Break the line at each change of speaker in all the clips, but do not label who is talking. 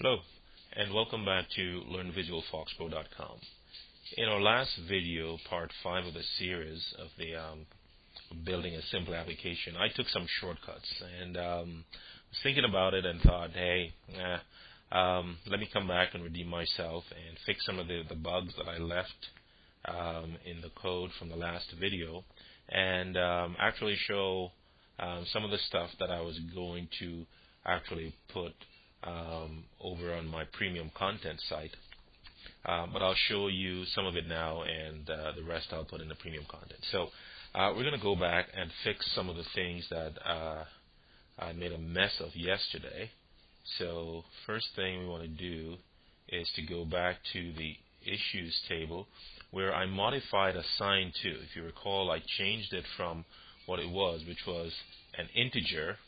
Hello, and welcome back to LearnVisualFoxPro.com. In our last video, part 5 of the series of the building a simple application, I took some shortcuts and was thinking about it and thought, hey, let me come back and redeem myself and fix some of the bugs that I left in the code from the last video, and actually show some of the stuff that I was going to actually put over on my premium content site, but I'll show you some of it now, and the rest I'll put in the premium content. So we're going to go back and fix some of the things that I made a mess of yesterday. So first thing we want to do is to go back to the issues table where I modified assign to. If you recall, I changed it from what it was, which was an integer,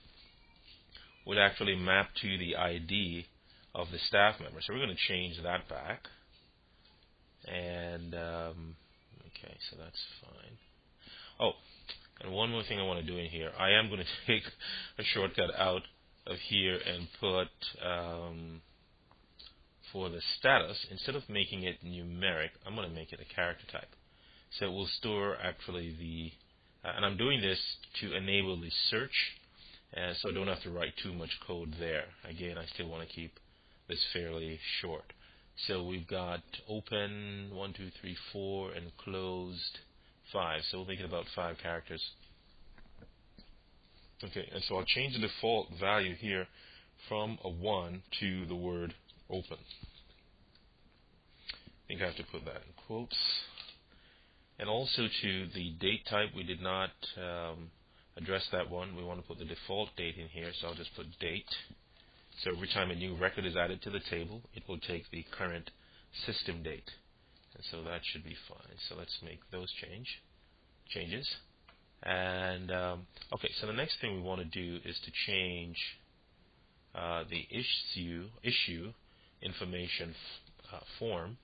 would actually map to the ID of the staff member. So we're going to change that back. And okay, so that's fine. Oh, and one more thing I want to do in here. I am going to take a shortcut out of here and put for the status, instead of making it numeric, I'm going to make it a character type. So it will store actually the, and I'm doing this to enable the search, so I don't have to write too much code there. Again, I still want to keep this fairly short. So we've got open 1, 2, 3, 4 and closed 5. So we'll make it about 5 characters. Okay, and so I'll change the default value here from a 1 to the word open. I think I have to put that in quotes. And also to the date type, we did not address that one. We want to put the default date in here, so I'll just put date. So every time a new record is added to the table, it will take the current system date. And so that should be fine. So let's make those changes. And okay, so the next thing we want to do is to change the issue information form.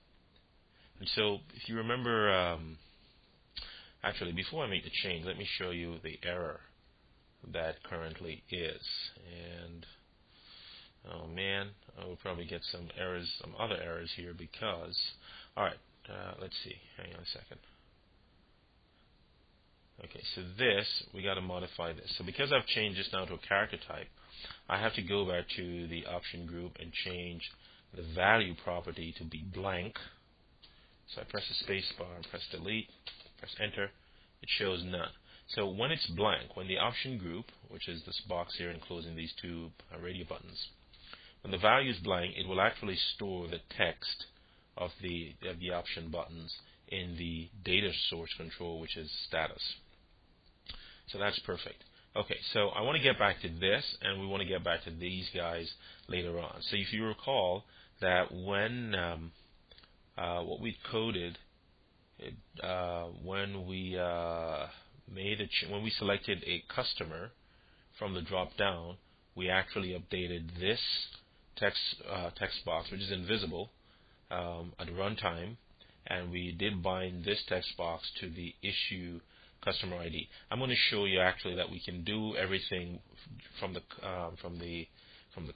And so if you remember, actually before I make the change, let me show you the error that currently is. And oh man, I will probably get some errors, some other errors here because, alright, let's see, hang on a second. Okay, so this, we got to modify this. So because I've changed this now to a character type, I have to go back to the option group and change the value property to be blank. So I press the space bar, press delete, press enter, it shows none. So when it's blank, when the option group, which is this box here enclosing these two radio buttons, when the value is blank, it will actually store the text of the option buttons in the data source control, which is status. So that's perfect. Okay, so I want to get back to this, and we want to get back to these guys later on. So if you recall that when what we coded, when we when we selected a customer from the drop down, we actually updated this text box, which is invisible at runtime, and we did bind this text box to the issue customer ID. I'm going to show you actually that we can do everything from the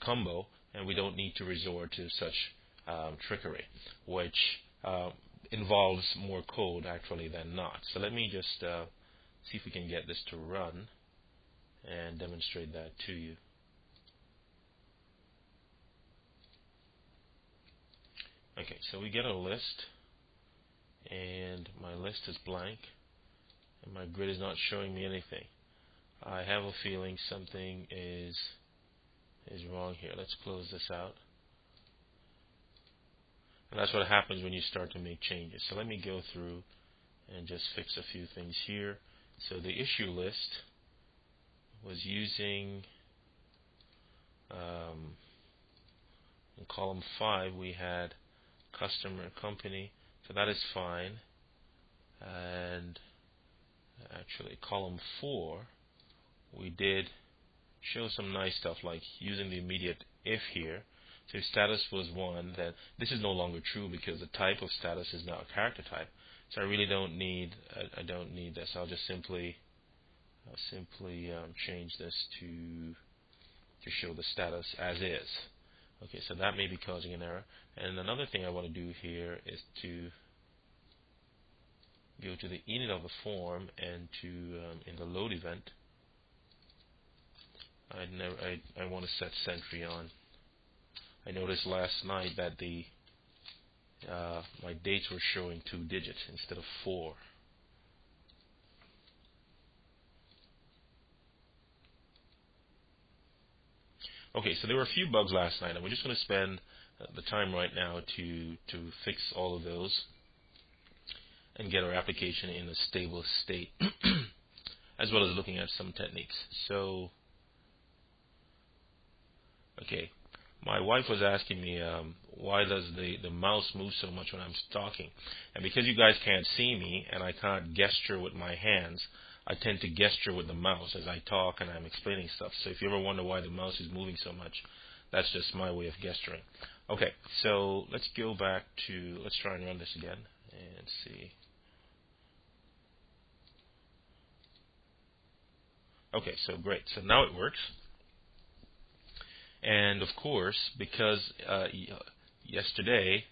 combo, and we don't need to resort to such trickery, which involves more code actually than not. So let me just see if we can get this to run and demonstrate that to you. Okay, so we get a list, and my list is blank, and my grid is not showing me anything. I have a feeling something is wrong here. Let's close this out. And that's what happens when you start to make changes. So let me go through and just fix a few things here. So the issue list was using in column 5 we had customer company, so that is fine. And actually column 4 we did show some nice stuff like using the immediate if here. So if status was 1, then this is no longer true because the type of status is now a character type. So I really don't need I don't need this. I'll just simply change this to show the status as is. Okay, so that may be causing an error. And another thing I want to do here is to go to the init of the form and to in the load event, I want to set sentry on. I noticed last night that the my dates were showing 2 digits instead of 4. Okay, so there were a few bugs last night, and we're just going to spend the time right now to fix all of those and get our application in a stable state, as well as looking at some techniques. So, okay, my wife was asking me why does the mouse move so much when I'm talking, and because you guys can't see me and I can't gesture with my hands, I tend to gesture with the mouse as I talk and I'm explaining stuff. So if you ever wonder why the mouse is moving so much, that's just my way of gesturing. Okay, so let's go back to, let's try and run this again and see. Okay, so great. So now it works. And of course, because yesterday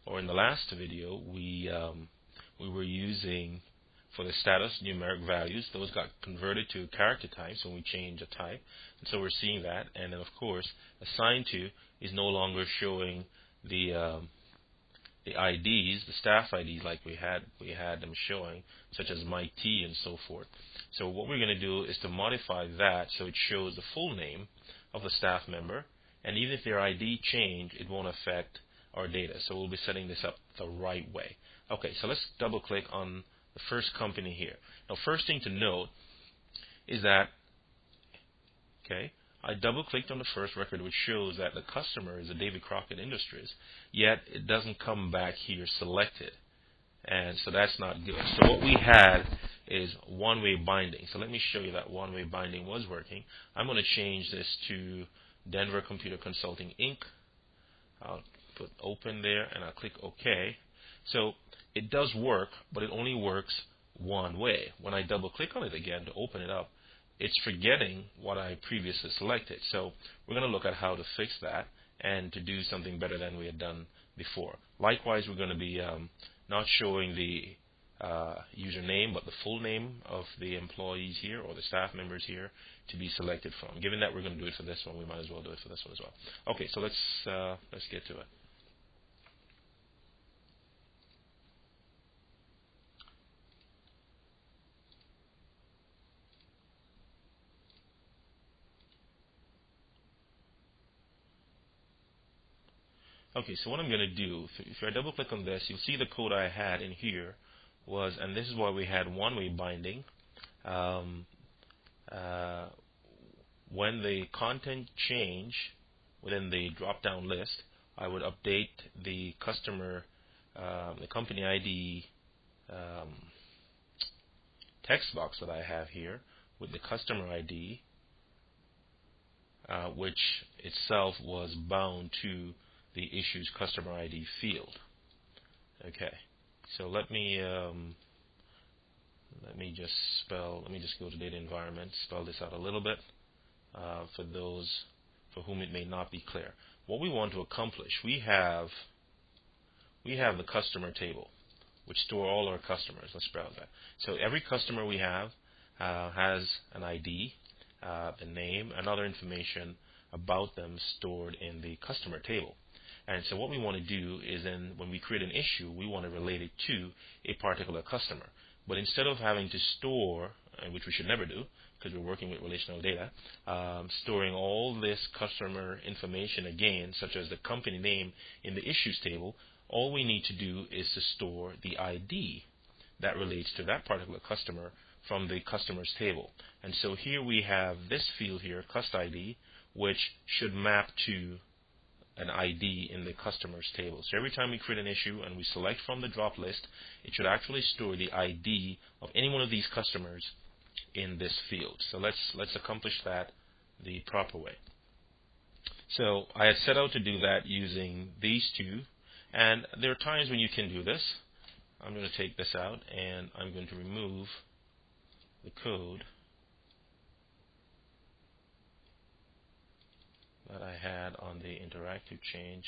or in the last video we were using for the status numeric values, those got converted to character types when we change a type, and so we're seeing that. And then of course, assigned to is no longer showing the IDs, the staff IDs like we had them showing, such as Mike T and so forth. So what we're going to do is to modify that so it shows the full name of the staff member, and even if their ID change, it won't affect our data. So we'll be setting this up the right way. Okay, so let's double click on the first company here. Now, first thing to note is that, okay, I double clicked on the first record, which shows that the customer is a David Crockett Industries, yet it doesn't come back here selected. And so that's not good. So what we had is one-way binding. So let me show you that one-way binding was working. I'm going to change this to Denver Computer Consulting Inc. I'll put open there and I'll click OK. So it does work, but it only works one way. When I double click on it again to open it up, it's forgetting what I previously selected. So we're going to look at how to fix that and to do something better than we had done before. Likewise, we're going to be not showing the username, but the full name of the employees here or the staff members here to be selected from. Given that we're going to do it for this one, we might as well do it for this one as well. Okay, so let's get to it. Okay, so what I'm going to do, if I double click on this, you'll see the code I had in here was, and this is why we had one-way binding. When the content change within the drop-down list, I would update the customer, the company ID text box that I have here with the customer ID, which itself was bound to the issues customer ID field. Okay, so let me just go to data environment, spell this out a little bit for those for whom it may not be clear. What we want to accomplish, we have the customer table, which store all our customers. Let's browse that. So every customer we have has an ID, the name, and other information about them stored in the customer table. And so what we want to do is then when we create an issue, we want to relate it to a particular customer. But instead of having to store, which we should never do because we're working with relational data, storing all this customer information again, such as the company name in the issues table, all we need to do is to store the ID that relates to that particular customer from the customers table. And so here we have this field here, cust ID, which should map to an ID in the customers table. So every time we create an issue and we select from the drop list, it should actually store the ID of any one of these customers in this field. So let's accomplish that the proper way. So I had set out to do that using these two, and there are times when you can do this. I'm going to take this out and I'm going to remove the code that I had on the interactive change.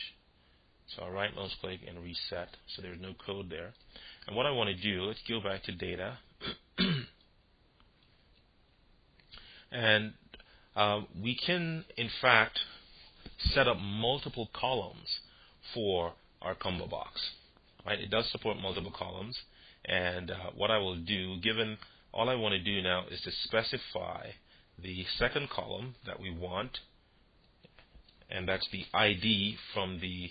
So I'll right mouse click and reset, so there's no code there. And what I want to do, let's go back to data. And we can, in fact, set up multiple columns for our combo box. Right? It does support multiple columns. And what I will do, given all I want to do now is to specify the second column that we want, and that's the ID from the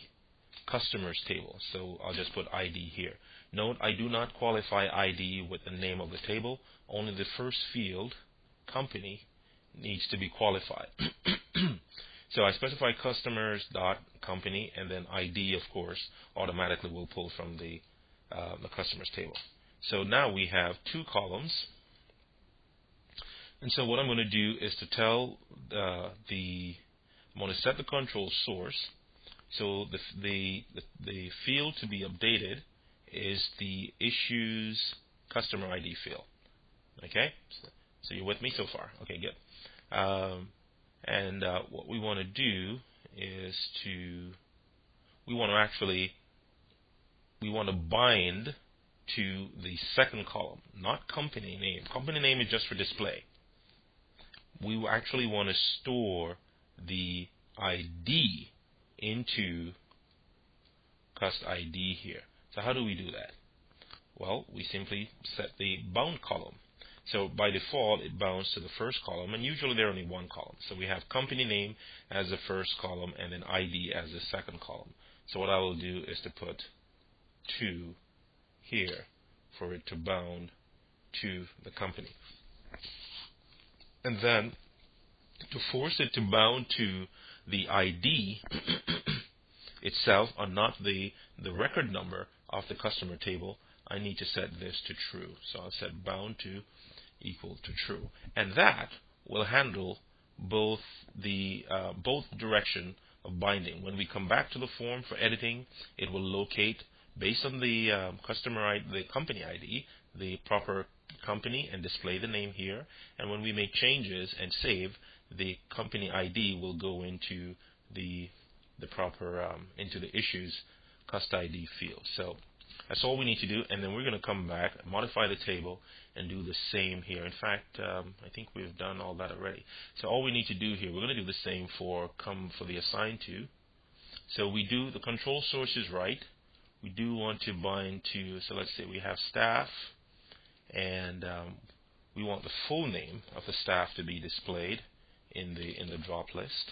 customers table. So I'll just put ID here. Note, I do not qualify ID with the name of the table. Only the first field, company, needs to be qualified. So I specify customers dot company, and then ID, of course, automatically will pull from the customers table. So now we have two columns. And so what I'm going to do is to tell I'm going to set the control source. So the field to be updated is the issues customer ID field. Okay, so you're with me so far? Okay, good. And what we want to do is we want to bind to the second column, not company name. Company name is just for display. We actually want to store the ID into cust ID here. So how do we do that? Well, we simply set the bound column. So by default, it bounds to the first column, and usually there are only one column. So we have company name as the first column, and then ID as the second column. So what I will do is to put 2 here for it to bound to the company. And then to force it to bound to the ID itself, or not the record number of the customer table, I need to set this to true. So I'll set bound to equal to true, and that will handle both direction of binding. When we come back to the form for editing, it will locate based on the customer ID, the company ID, the proper company, and display the name here. And when we make changes and save, the company ID will go into the proper into the issues cust ID field. So that's all we need to do, and then we're going to come back, modify the table, and do the same here. In fact, I think we've done all that already. So all we need to do here, we're going to do the same for the assign to. So we do the control source is right. We do want to bind to. So let's say we have staff, and we want the full name of the staff to be displayed in the drop list.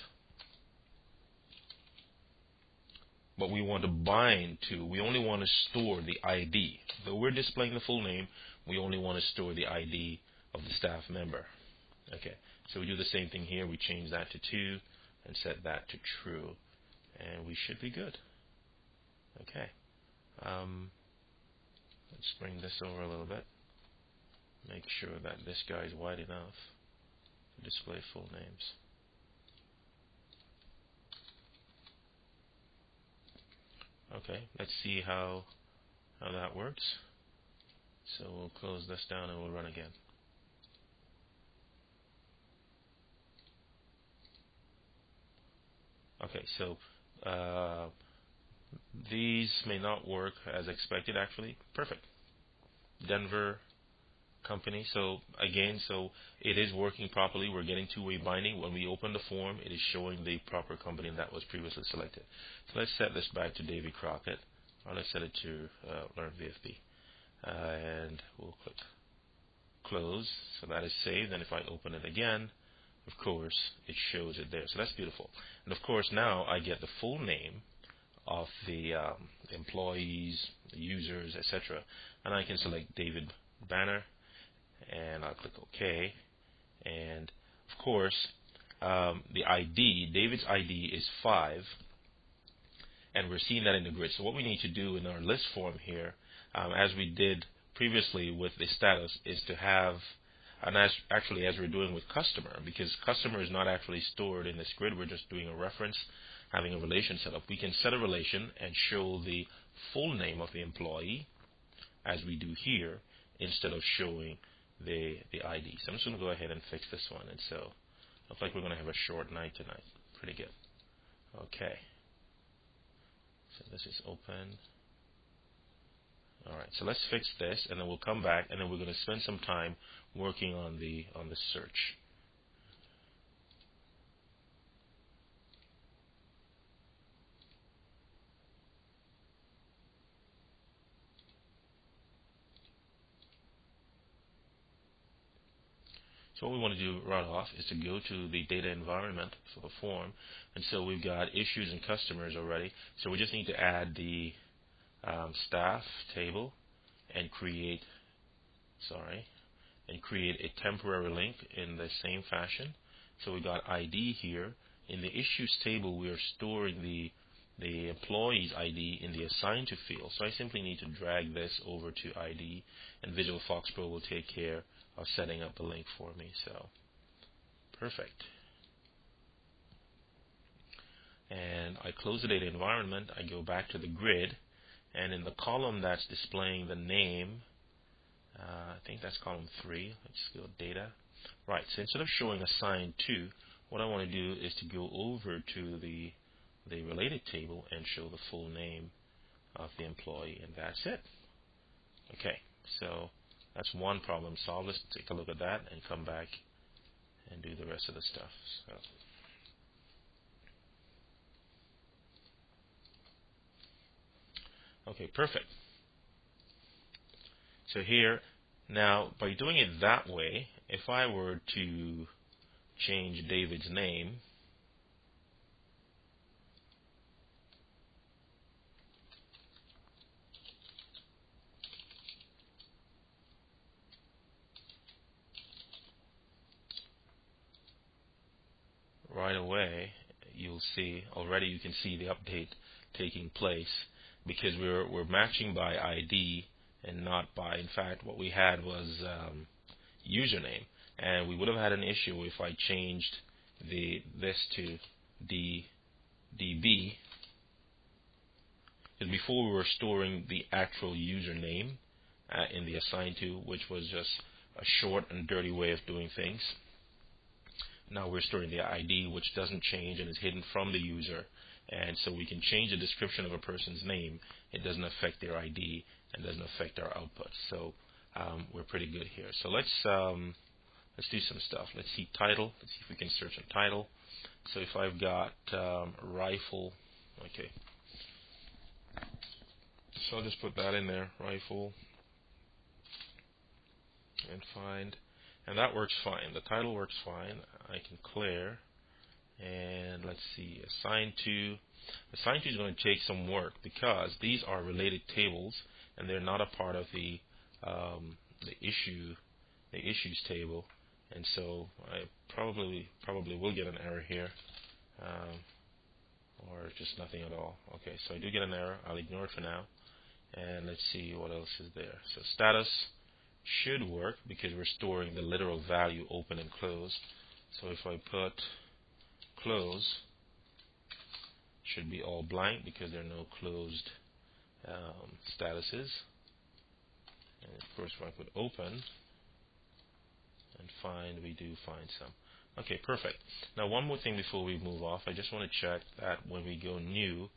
But we want to bind to, we only want to store the ID. Though we're displaying the full name, we only want to store the ID of the staff member. Okay, so we do the same thing here. We change that to 2 and set that to true, and we should be good. Okay, let's bring this over a little bit. Make sure that this guy is wide enough to display full names. Okay, let's see how that works. So we'll close this down and we'll run again. Okay, so these may not work as expected actually. Perfect. Denver company. So again, so it is working properly. We're getting two-way binding. When we open the form, it is showing the proper company that was previously selected. So let's set this back to Davy Crockett, or let's set it to Learn VFB, and we'll click close. So that is saved. And if I open it again, of course, it shows it there. So that's beautiful. And of course, now I get the full name of the employees, the users, etc. And I can select David Banner, and I'll click OK. And of course, the ID, David's ID is 5, and we're seeing that in the grid. So what we need to do in our list form here, as we did previously with the status, is to have, and as we're doing with customer, because customer is not actually stored in this grid, we're just doing a reference, having a relation set up. We can set a relation and show the full name of the employee, as we do here, instead of showing the ID. So I'm just going to go ahead and fix this one. And so looks like we're going to have a short night tonight. Pretty good. Okay. So this is open. Alright, so let's fix this, and then we'll come back, and then we're going to spend some time working on the search. So what we want to do right off is to go to the data environment for the form, and so we've got issues and customers already. So we just need to add the staff table and create a temporary link in the same fashion. So we got ID here. In the issues table, we are storing the employee's ID in the assigned to field. So I simply need to drag this over to ID, and Visual FoxPro will take care of setting up the link for me. So perfect. And I close the data environment. I go back to the grid, and in the column that's displaying the name, I think that's column 3. Let's go data. Right, so instead of showing assigned to, what I want to do is to go over to the related table and show the full name of the employee, and that's it. Okay, so that's one problem solved. Let's take a look at that and come back and do the rest of the stuff. Okay, perfect. So here, now by doing it that way, if I were to change David's name, right away, you'll see already. You can see the update taking place because we're matching by ID and not by. In fact, what we had was username, and we would have had an issue if I changed this to DB, because before we were storing the actual username in the assigned to, which was just a short and dirty way of doing things. Now we're storing the ID, which doesn't change and is hidden from the user, and so we can change the description of a person's name. It doesn't affect their ID and doesn't affect our output. So we're pretty good here. So let's do some stuff. Let's see title. Let's see if we can search on title. So if I've got rifle, okay. So I'll just put that in there, rifle, and find. And that works fine. The title works fine. I can clear. And let's see, assigned to. Assigned to is going to take some work because these are related tables and they're not a part of the issues table. And so I probably will get an error here, or just nothing at all. Okay, so I do get an error. I'll ignore it for now. And let's see what else is there. So status should work because we're storing the literal value open and closed. So if I put close, should be all blank because there are no closed statuses. And of course, if I put open and find, we do find some. Okay, perfect. Now one more thing before we move off, I just want to check that when we go new,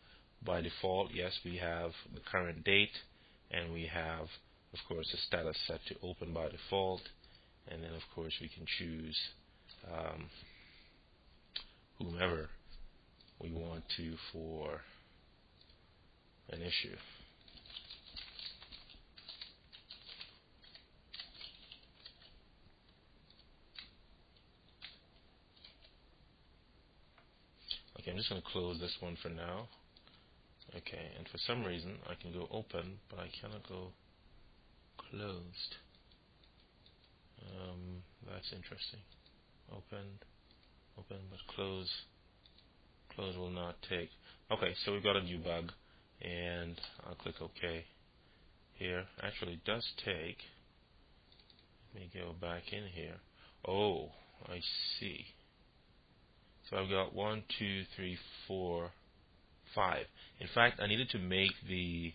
by default, yes, we have the current date, and we have, of course, the status set to open by default, and then of course we can choose whomever we want to for an issue. Okay, I'm just going to close this one for now. Okay, and for some reason I can go open, but I cannot go closed. That's interesting. Open, but close will not take. Okay, so we've got a new bug, and I'll click OK here. Actually, it does take. Let me go back in here. Oh, I see. So I've got 1, 2, 3, 4, 5. In fact, I needed to make the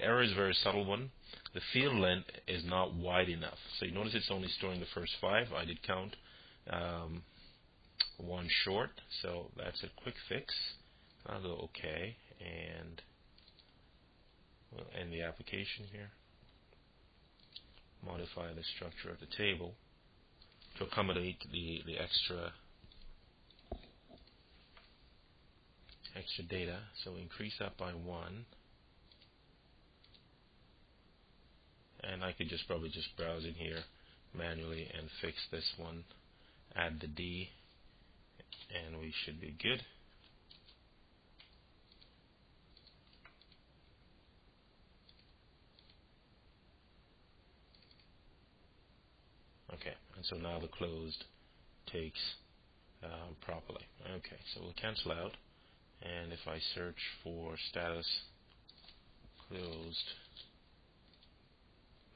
error is a very subtle one. The field length is not wide enough. So you notice it's only storing the first 5. I did count one short, so that's a quick fix. I'll go OK, and we'll end the application here. Modify the structure of the table to accommodate the extra data. So increase that by 1, and I could probably just browse in here manually and fix this one. Add the D, and we should be good. Okay, and so now the closed takes properly. Okay, so we'll cancel out, and if I search for status closed,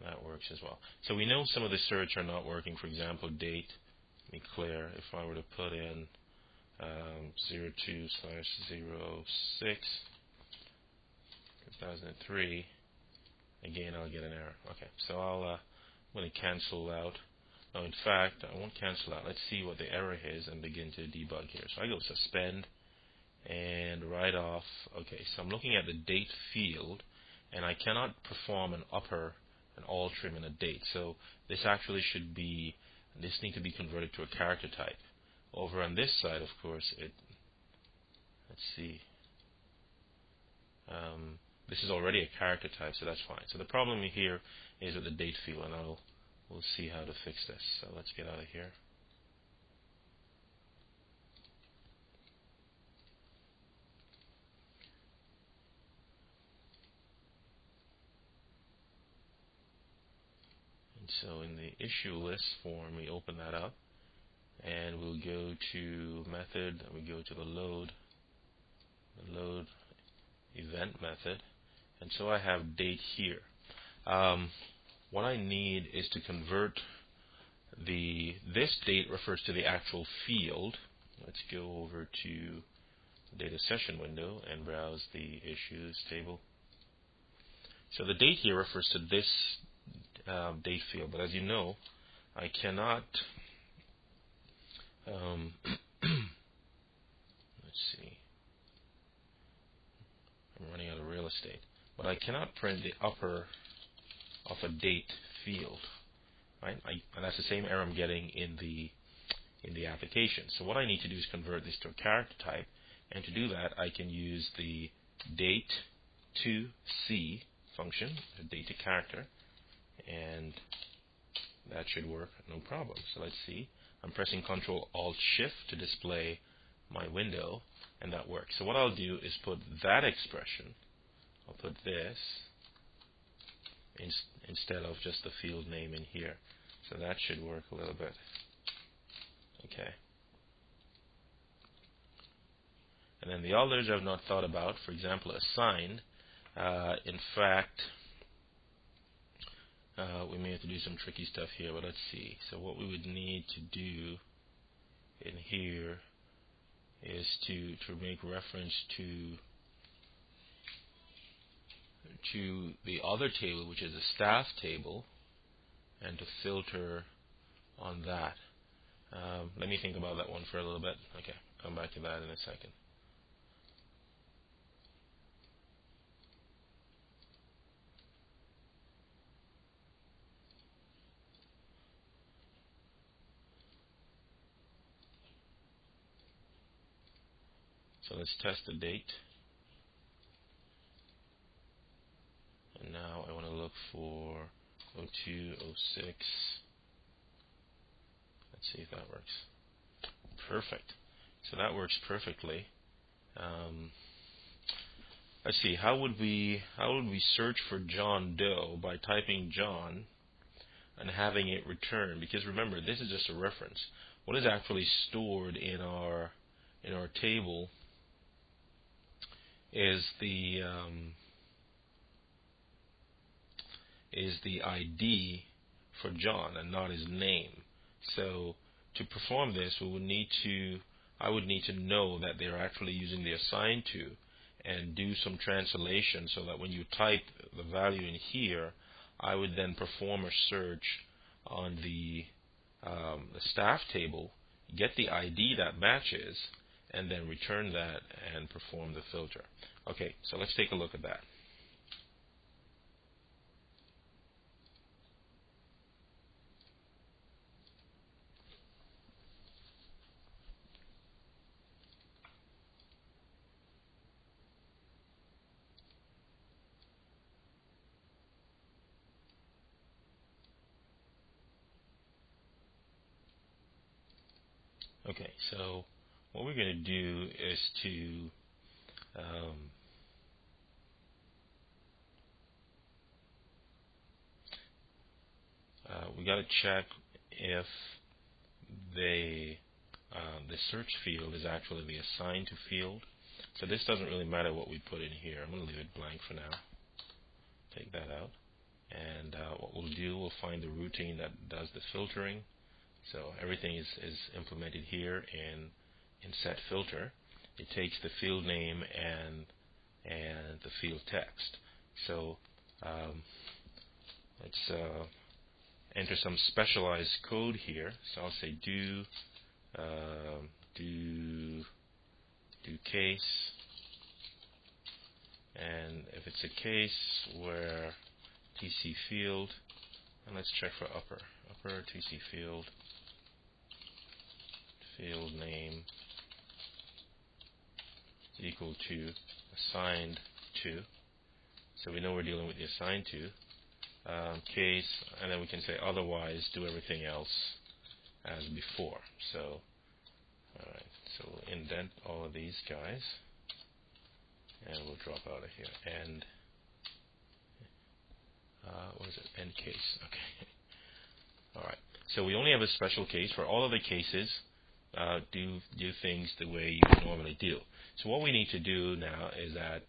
that works as well. So we know some of the search are not working. For example, date, let me clear. If I were to put in 02/06/2003, again I'll get an error. Okay, so I'm going to cancel out. No, in fact, I won't cancel out. Let's see what the error is and begin to debug here. So I go suspend and write off. Okay, so I'm looking at the date field, and I cannot perform an all trim in a date. So this actually should be, this needs to be converted to a character type. Over on this side, of course, let's see. This is already a character type, so that's fine. So the problem here is with the date field, and we'll see how to fix this. So let's get out of here. And so in the issue list form, we open that up, and we'll go to method, and we go to the load event method, and so I have date here. What I need is to convert this date refers to the actual field. Let's go over to data session window and browse the issues table. So the date here refers to this date field, but as you know, I cannot let's see, I'm running out of real estate, but I cannot print the upper of a date field, right? And that's the same error I'm getting in the application. So what I need to do is convert this to a character type, and to do that I can use the date to C function, the date to character, and that should work no problem. So let's see, I'm pressing Control Alt Shift to display my window, and that works. So what I'll do is put that expression, I'll put this instead of just the field name in here. So that should work a little bit. Okay. And then the others I've not thought about, for example, assign. In fact, we may have to do some tricky stuff here, but let's see. So what we would need to do in here is to make reference to the other table, which is a staff table, and to filter on that. Let me think about that one for a little bit. Okay, come back to that in a second. So let's test the date. And now I want to look for 02/06. Let's see if that works. Perfect. So that works perfectly. Let's see. How would we search for John Doe by typing John and having it return? Because remember, this is just a reference. What is actually stored in our table is the ID for John and not his name. So to perform this, I would need to know that they're actually using the assign to, and do some translation so that when you type the value in here, I would then perform a search on the staff table, get the ID that matches, and then return that and perform the filter. Okay, so let's take a look at that. Okay, so what we're going to do is to we got to check if the search field is actually the assigned to field. So this doesn't really matter what we put in here. I'm going to leave it blank for now. Take that out. And what we'll do, we'll find the routine that does the filtering. So everything is implemented here in set filter. It takes the field name and the field text. So let's enter some specialized code here. So I'll say do case, and if it's a case where TC field, and let's check for upper TC field name is equal to assigned to. So we know we're dealing with the assigned to case, and then we can say otherwise do everything else as before. So alright, so we'll indent all of these guys and we'll drop out of here. And what is it? End case. Okay. Alright. So we only have a special case. For all other cases, do things the way you would normally do. So what we need to do now is that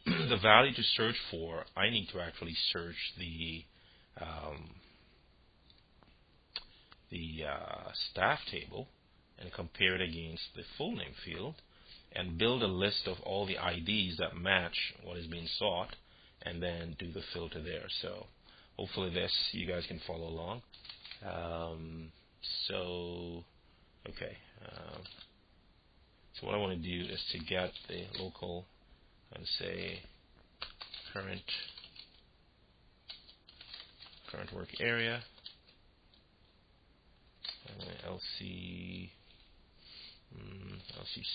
the value to search for, I need to actually search the staff table and compare it against the full name field and build a list of all the IDs that match what is being sought and then do the filter there. So hopefully you guys can follow along. So what I want to do is to get the local and say current work area, LC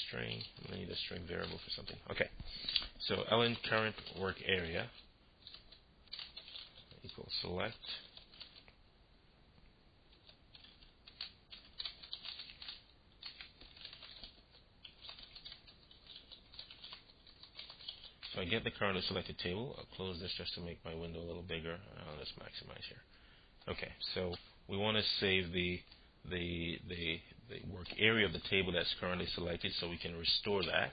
string. I'm going to need a string variable for something. Okay, so ln current work area equals select So I get the currently selected table. I'll close this just to make my window a little bigger. Let's maximize here. Okay, so we want to save the work area of the table that's currently selected, so we can restore that.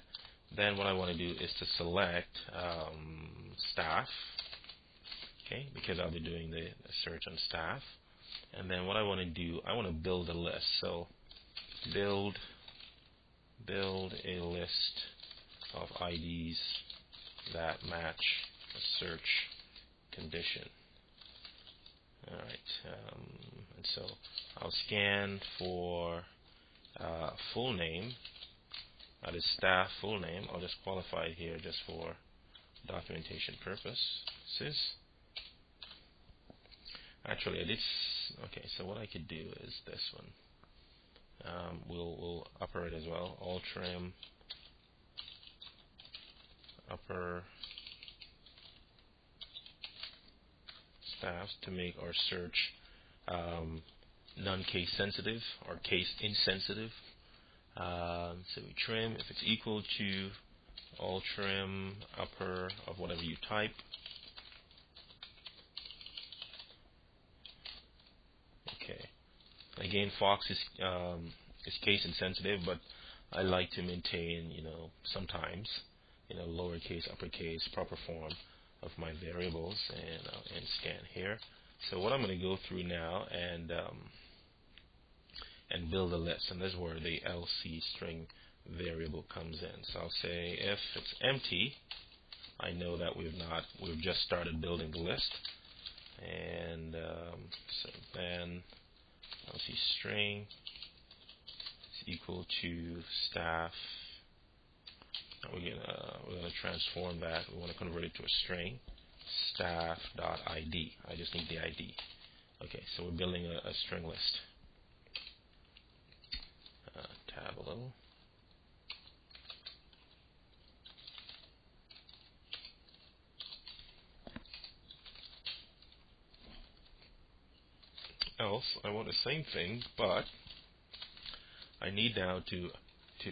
Then what I want to do is to select staff, okay, because I'll be doing the search on staff. And then what I want to do, I want to build a list. So build a list of IDs that match a search condition. Alright, and so I'll scan for full name, that is staff full name. I'll just qualify it here just for documentation purposes. Actually, okay, so what I could do is this one. We'll upper it as well. All trim upper staffs to make our search non-case sensitive or case insensitive. So we trim if it's equal to all trim upper of whatever you type. Okay. Again, Fox is case insensitive, but I like to maintain, sometimes, lowercase, uppercase, proper form of my variables, and scan here. So what I'm going to go through now and build a list, and this is where the LC string variable comes in. So I'll say if it's empty, I know that we've just started building the list, and so then LC string equal to staff. We're gonna transform that. We want to convert it to a string. Staff.id. I just need the ID. Okay, so we're building a string list. Tableau. Else, I want the same thing, but I need now to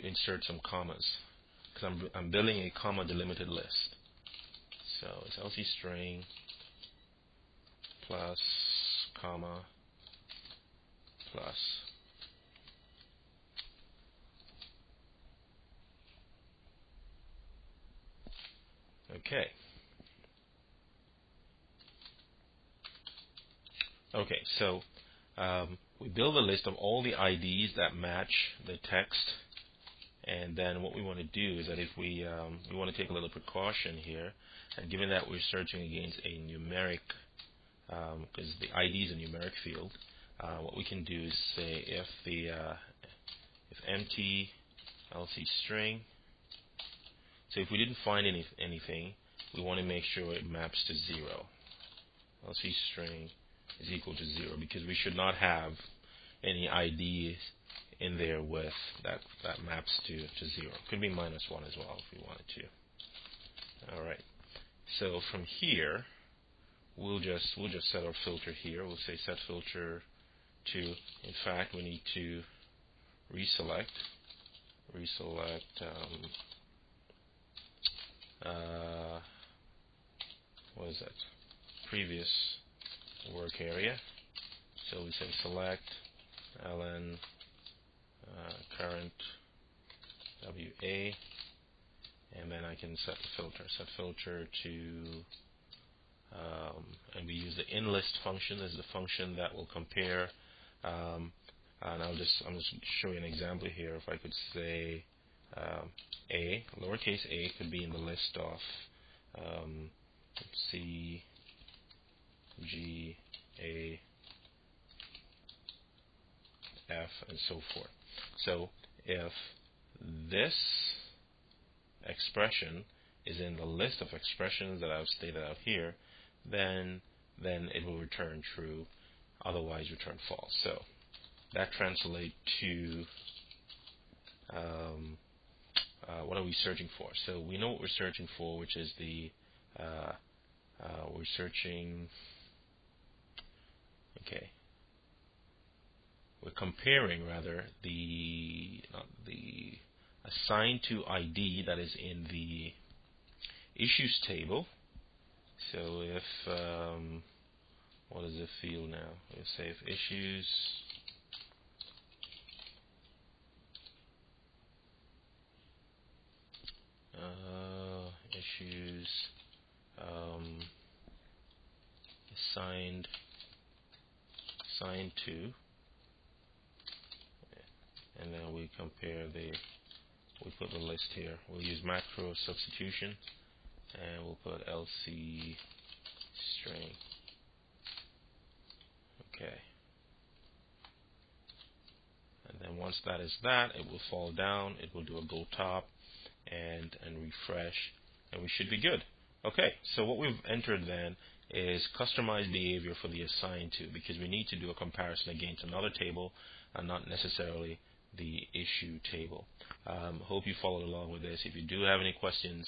insert some commas because I'm building a comma delimited list. So it's LC string plus comma plus. Okay. Okay, so we build a list of all the IDs that match the text, and then what we want to do is that if we want to take a little precaution here, and given that we're searching against a numeric, because the ID is a numeric field, what we can do is say if empty LC string. So if we didn't find anything, we want to make sure it maps to 0. LC string is equal to 0 because we should not have any IDs in there with that maps to 0. Could be -1 as well if we wanted to. All right. So from here, we'll just set our filter here. We'll say set filter to. In fact, we need to reselect. What is that? Previous work area. So we say select ln current WA, and then I can set the filter. Set filter to, and we use the inList function as the function that will compare. And I'm just show you an example here. If I could say a, lowercase a could be in the list of C, G, A, F, and so forth. So if this expression is in the list of expressions that I've stated out here, then it will return true, otherwise return false. So that translates to what are we searching for? So we know what we're searching for, which is the we're searching. Okay, we're comparing rather the assigned to ID that is in the issues table. So if what is the field now? We'll say if issues assigned to, and then we compare we put the list here. We'll use macro substitution, and we'll put LC string. Okay. And then once that is it will fall down. It will do a go top and refresh, and we should be good. Okay, so what we've entered then is customized behavior for the assigned to, because we need to do a comparison against another table and not necessarily the issue table. Hope you followed along with this. If you do have any questions,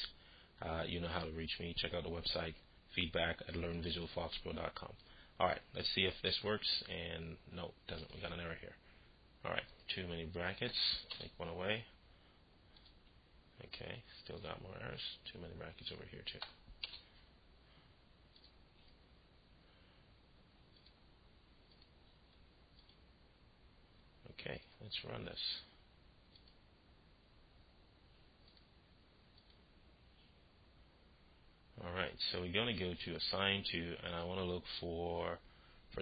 you know how to reach me. Check out the website, feedback@learnvisualfoxpro.com. Alright, let's see if this works, and no, it doesn't. We got an error here. Alright, too many brackets. Take one away. Okay, still got more errors. Too many brackets over here too. Okay, let's run this. Alright, so we're going to go to assign to, and I want to look for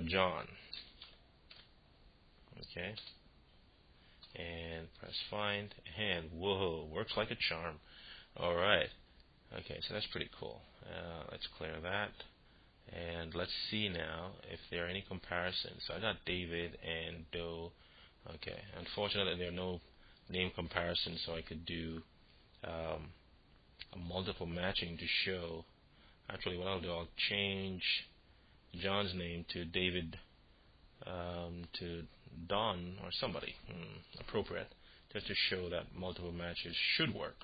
John. Okay, and press find, and whoa, works like a charm. Alright, okay, so that's pretty cool. Let's clear that, and let's see now if there are any comparisons. So I got David and Doe. Okay, unfortunately there are no name comparison, so I could do a multiple matching to show. Actually, what I'll do, I'll change John's name to David, to Don or somebody appropriate, just to show that multiple matches should work.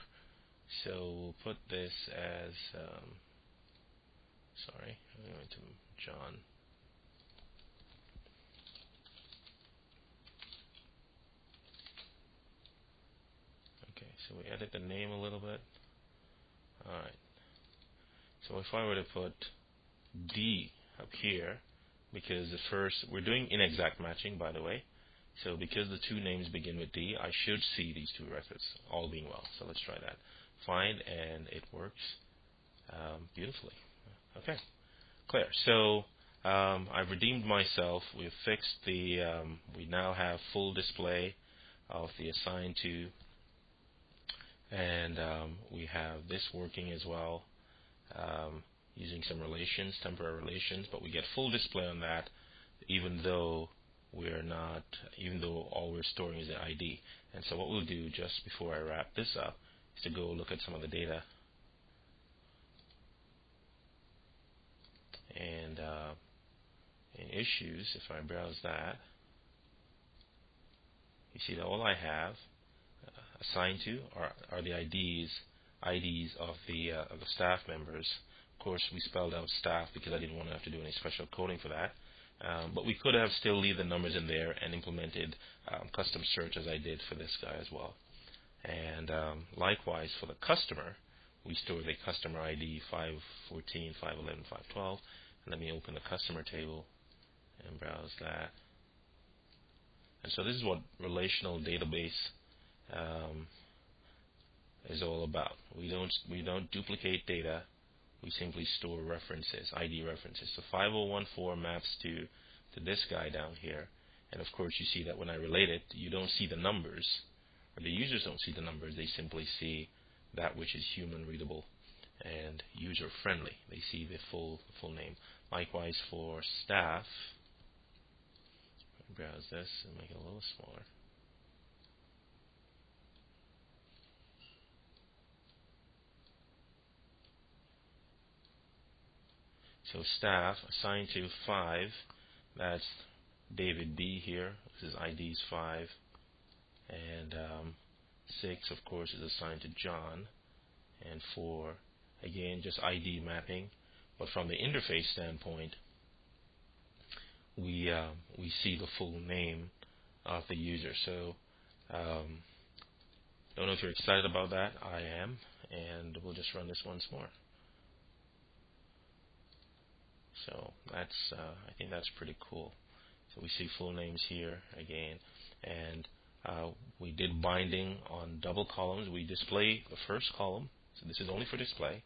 So we'll put this as sorry, I'm going to John. Okay, so we edit the name a little bit. Alright, so if I were to put D up here, because the first, we're doing inexact matching, by the way, so because the two names begin with D, I should see these two records, all being well. So let's try that. Find, and it works beautifully. Okay, clear. So I've redeemed myself. We've fixed the, we now have full display of the assigned to, and we have this working as well, using some relations, temporary relations, but we get full display on that, even though we're not, even though all we're storing is the ID. And so what we'll do just before I wrap this up is to go look at some of the data. And in issues, if I browse that, you see that all I have assigned to are the IDs of the staff members. Of course, we spelled out staff because I didn't want to have to do any special coding for that. But we could have still leave the numbers in there and implemented custom search as I did for this guy as well. And likewise for the customer, we store the customer ID 514, 511, 512. And let me open the customer table and browse that. And so this is what relational database is all about. We don't duplicate data. We simply store references, ID references. So 5014 maps to this guy down here. And of course, you see that when I relate it, you don't see the numbers, or the users don't see the numbers. They simply see that which is human readable and user friendly. They see the full name. Likewise for staff, browse this and make it a little smaller. So staff assigned to 5, that's David B here. His ID is 5, and 6, of course, is assigned to John, and 4, again, just ID mapping. But from the interface standpoint, we see the full name of the user. So don't know if you're excited about that. I am, and we'll just run this once more. So that's I think that's pretty cool. So we see full names here again, and we did binding on double columns. We display the first column, so this is only for display,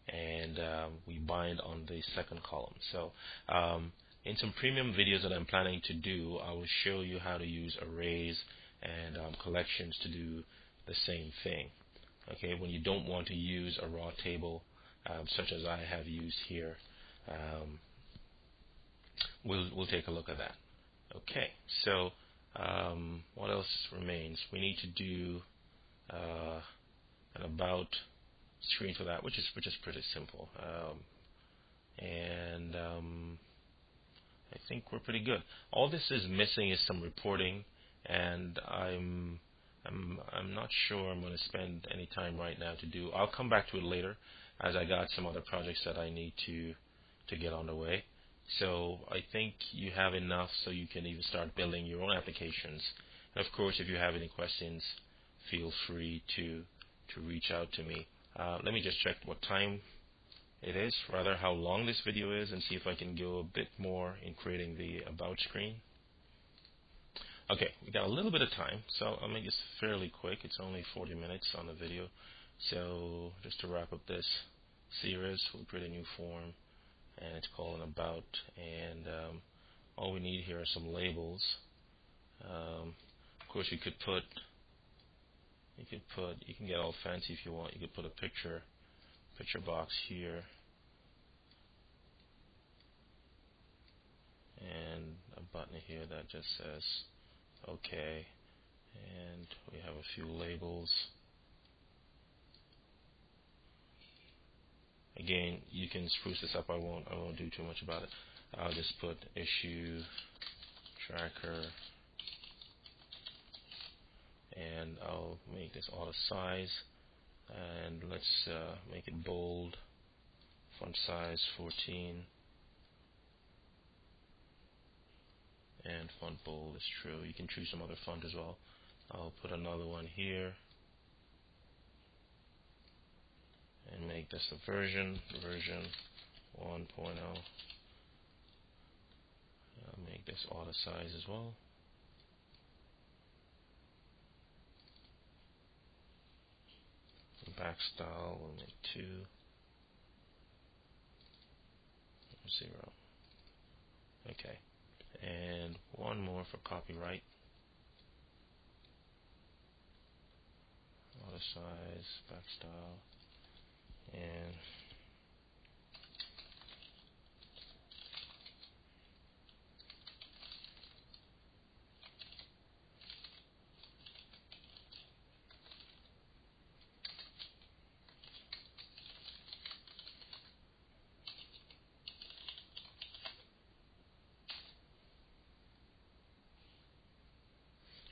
and we bind on the second column. So in some premium videos that I'm planning to do, I will show you how to use arrays and collections to do the same thing. Okay, when you don't want to use a raw table such as I have used here. We'll take a look at that. Okay, so what else remains? We need to do an about screen for that, which is pretty simple, and I think we're pretty good. All this is missing is some reporting, and I'm not sure I'm going to spend any time right now to do. I'll come back to it later, as I got some other projects that I need to get on the way. So I think you have enough so you can even start building your own applications. And of course, if you have any questions, feel free to reach out to me. Let me just check what time it is, rather how long this video is, and see if I can go a bit more in creating the about screen. Okay, we got a little bit of time, so I'll make this fairly quick. It's only 40 minutes on the video. So just to wrap up this series, we'll create a new form, and it's called an about, and all we need here are some labels. Of course, you can get all fancy if you want. You could put a picture box here, and a button here that just says okay, and we have a few labels. Again, you can spruce this up. I won't do too much about it. I'll just put issue tracker, and I'll make this auto size, and let's make it bold. Font size 14, and font bold is true. You can choose some other font as well. I'll put another one here and make this a version 1.0. I'll make this auto size as well. Back style we'll make 2, 0. Okay, and one more for copyright. Auto size, back style, and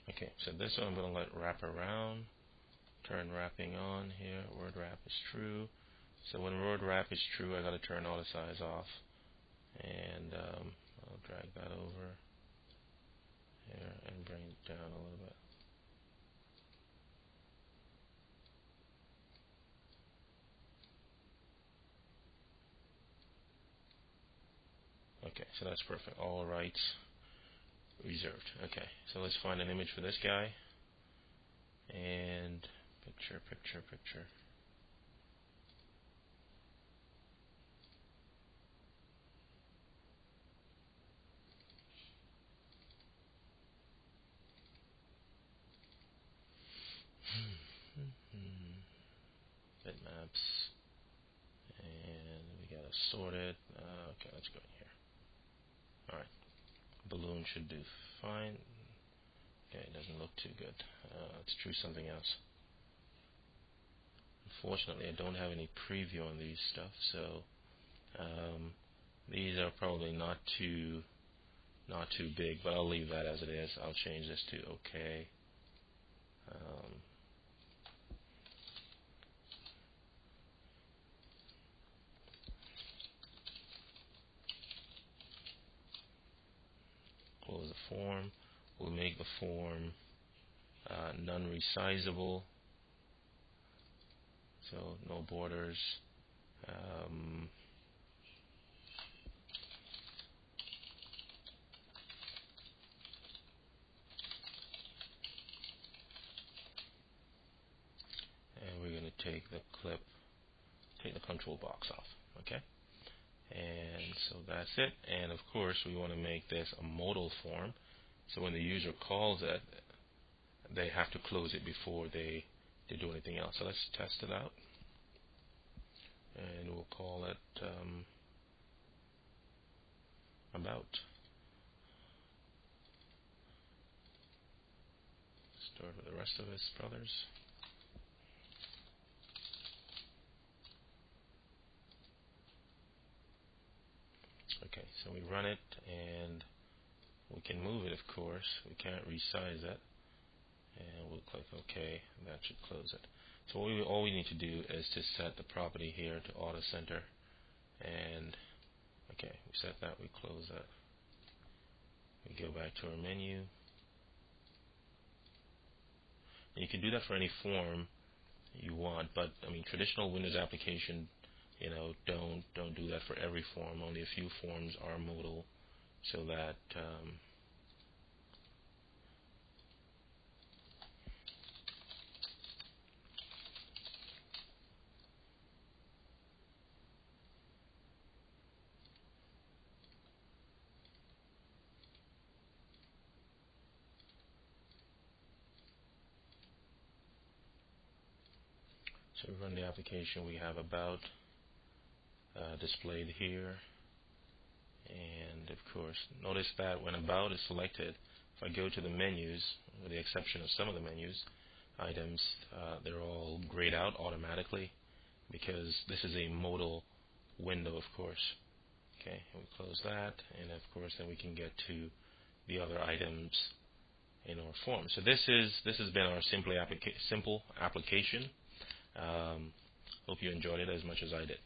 okay, so this one I'm going to let wrap around. Turn wrapping on here. Word wrap is true. So when word wrap is true, I got to turn auto size off, and I'll drag that over here and bring it down a little bit. Okay, so that's perfect. All rights reserved. Okay, so let's find an image for this guy, and picture. Bitmaps, and we gotta sort it. Okay, let's go in here. All right, balloon should do fine. Okay, it doesn't look too good. Let's choose something else. Unfortunately, I don't have any preview on these stuff, so these are probably not too big, but I'll leave that as it is. I'll change this to OK. Close the form. We'll make the form non-resizable, so no borders. And we're going to take the control box off. Okay, and so that's it. And of course, we want to make this a modal form, so when the user calls it, they have to close it before they do anything else. So let's test it out, and we'll call it about. Start with the rest of his brothers. Okay, so we run it, and we can move it, of course. We can't resize it, and we'll click OK, and that should close it. So all we need to do is to set the property here to auto center, and okay, we set that, we close that. We go back to our menu. And you can do that for any form you want, but I mean, traditional Windows application, don't do that for every form. Only a few forms are modal, so that so we run the application. We have about displayed here, and of course, notice that when about is selected, if I go to the menus, with the exception of some of the menus, items, they're all grayed out automatically because this is a modal window, of course. Okay, and we close that, and of course then we can get to the other items in our form. So this has been our simple application. Hope you enjoyed it as much as I did.